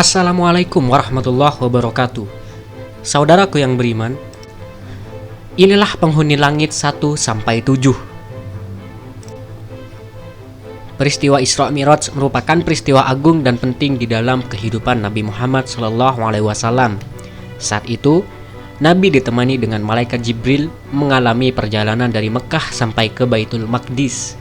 Assalamualaikum warahmatullahi wabarakatuh. Saudaraku yang beriman, inilah penghuni langit 1-7. Peristiwa Isra Mi'raj merupakan peristiwa agung dan penting di dalam kehidupan Nabi Muhammad SAW. Saat itu, Nabi ditemani dengan malaikat Jibril mengalami perjalanan dari Mekah sampai ke Baitul Maqdis.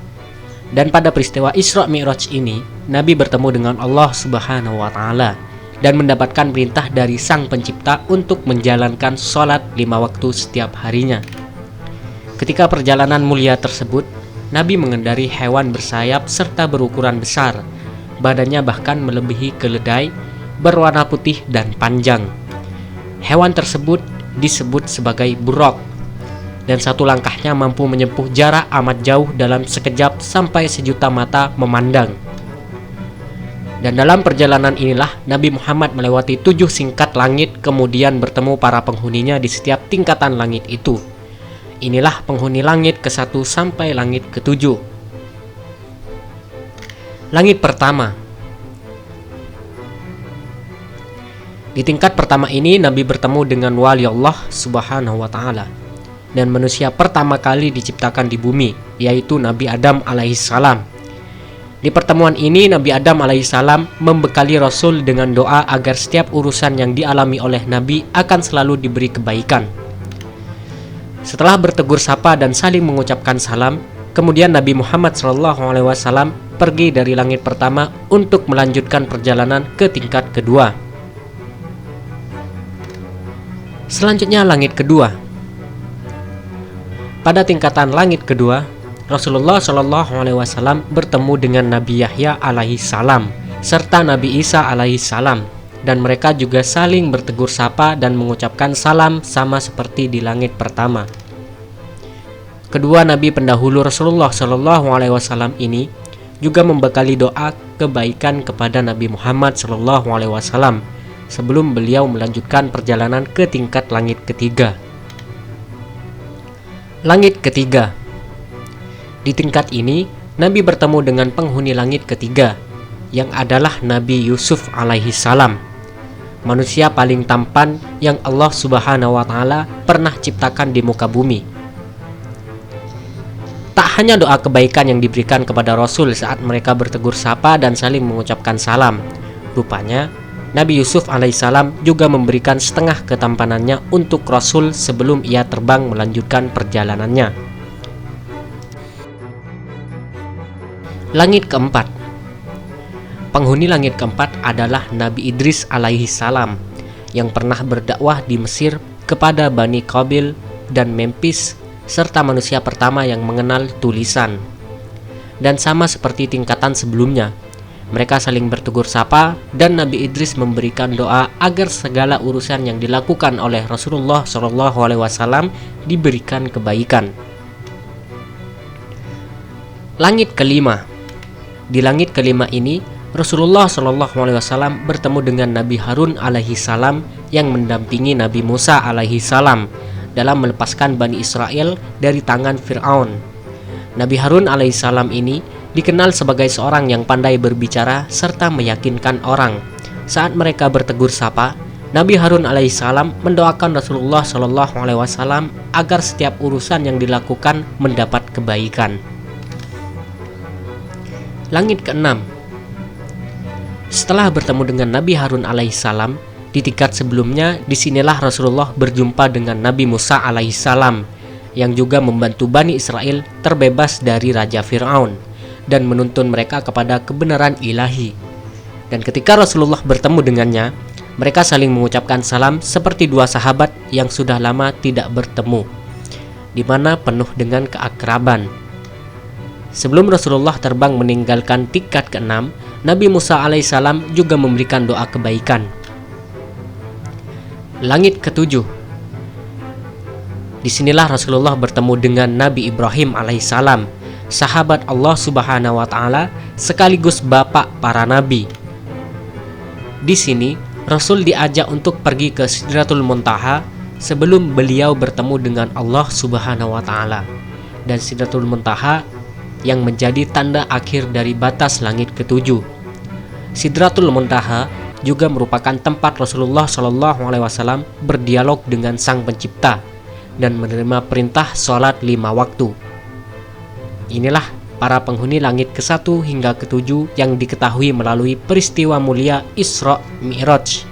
Dan pada peristiwa Isra Mi'raj ini, Nabi bertemu dengan Allah Subhanahu wa Ta'ala dan mendapatkan perintah dari Sang Pencipta untuk menjalankan sholat 5 waktu setiap harinya. Ketika perjalanan mulia tersebut, Nabi mengendari hewan bersayap serta berukuran besar. Badannya bahkan melebihi keledai, berwarna putih dan panjang. Hewan tersebut disebut sebagai buraq, dan satu langkahnya mampu menempuh jarak amat jauh dalam sekejap sampai sejuta mata memandang. Dan dalam perjalanan inilah Nabi Muhammad melewati 7 singkat langit, kemudian bertemu para penghuninya di setiap tingkatan langit itu. Inilah penghuni langit ke-1 sampai langit ke-7. Langit pertama. Di tingkat pertama ini Nabi bertemu dengan wali Allah Subhanahu wa Ta'ala dan manusia pertama kali diciptakan di bumi, yaitu Nabi Adam alaihissalam. Di pertemuan ini Nabi Adam alaihissalam membekali Rasul dengan doa agar setiap urusan yang dialami oleh Nabi akan selalu diberi kebaikan. Setelah bertegur sapa dan saling mengucapkan salam, kemudian Nabi Muhammad SAW pergi dari langit pertama untuk melanjutkan perjalanan ke tingkat kedua. Selanjutnya langit kedua. Pada tingkatan langit kedua, Rasulullah SAW bertemu dengan Nabi Yahya alaihissalam serta Nabi Isa alaihissalam, dan mereka juga saling bertegur sapa dan mengucapkan salam sama seperti di langit pertama. Kedua Nabi pendahulu Rasulullah SAW ini juga membekali doa kebaikan kepada Nabi Muhammad SAW sebelum beliau melanjutkan perjalanan ke tingkat langit ketiga. Langit ketiga. Di tingkat ini, Nabi bertemu dengan penghuni langit ketiga, yang adalah Nabi Yusuf alaihissalam, manusia paling tampan yang Allah Subhanahu wa Ta'ala pernah ciptakan di muka bumi. Tak hanya doa kebaikan yang diberikan kepada Rasul saat mereka bertegur sapa dan saling mengucapkan salam, rupanya Nabi Yusuf alaihissalam juga memberikan setengah ketampanannya untuk Rasul sebelum ia terbang melanjutkan perjalanannya. Langit keempat. Penghuni langit keempat adalah Nabi Idris alaihissalam yang pernah berdakwah di Mesir kepada Bani Qabil dan Memphis, serta manusia pertama yang mengenal tulisan. Dan sama seperti tingkatan sebelumnya, mereka saling bertegur sapa dan Nabi Idris memberikan doa agar segala urusan yang dilakukan oleh Rasulullah SAW diberikan kebaikan. Langit kelima. Di langit kelima ini, Rasulullah SAW bertemu dengan Nabi Harun alaihissalam yang mendampingi Nabi Musa alaihissalam dalam melepaskan Bani Israel dari tangan Fir'aun. Nabi Harun alaihissalam ini dikenal sebagai seorang yang pandai berbicara serta meyakinkan orang. Saat mereka bertegur sapa, Nabi Harun alaihissalam mendoakan Rasulullah SAW agar setiap urusan yang dilakukan mendapat kebaikan. Langit keenam. Setelah bertemu dengan Nabi Harun alaihissalam, di tingkat sebelumnya disinilah Rasulullah berjumpa dengan Nabi Musa alaihissalam yang juga membantu Bani Israel terbebas dari Raja Fir'aun dan menuntun mereka kepada kebenaran ilahi. Dan ketika Rasulullah bertemu dengannya, mereka saling mengucapkan salam seperti dua sahabat yang sudah lama tidak bertemu, di mana penuh dengan keakraban. Sebelum Rasulullah terbang meninggalkan tingkat keenam, Nabi Musa alaihissalam juga memberikan doa kebaikan. Langit ketujuh. Disinilah Rasulullah bertemu dengan Nabi Ibrahim alaihissalam, sahabat Allah Subhanahu wa Ta'ala sekaligus bapak para nabi. Di sini Rasul diajak untuk pergi ke Sidratul Muntaha sebelum beliau bertemu dengan Allah Subhanahu wa Ta'ala. Dan Sidratul Muntaha yang menjadi tanda akhir dari batas langit ketujuh. Sidratul Muntaha juga merupakan tempat Rasulullah Shallallahu Alaihi Wasallam berdialog dengan Sang Pencipta dan menerima perintah sholat 5 waktu. Inilah para penghuni langit ke-1 hingga ke-7 yang diketahui melalui peristiwa mulia Isra Mi'raj.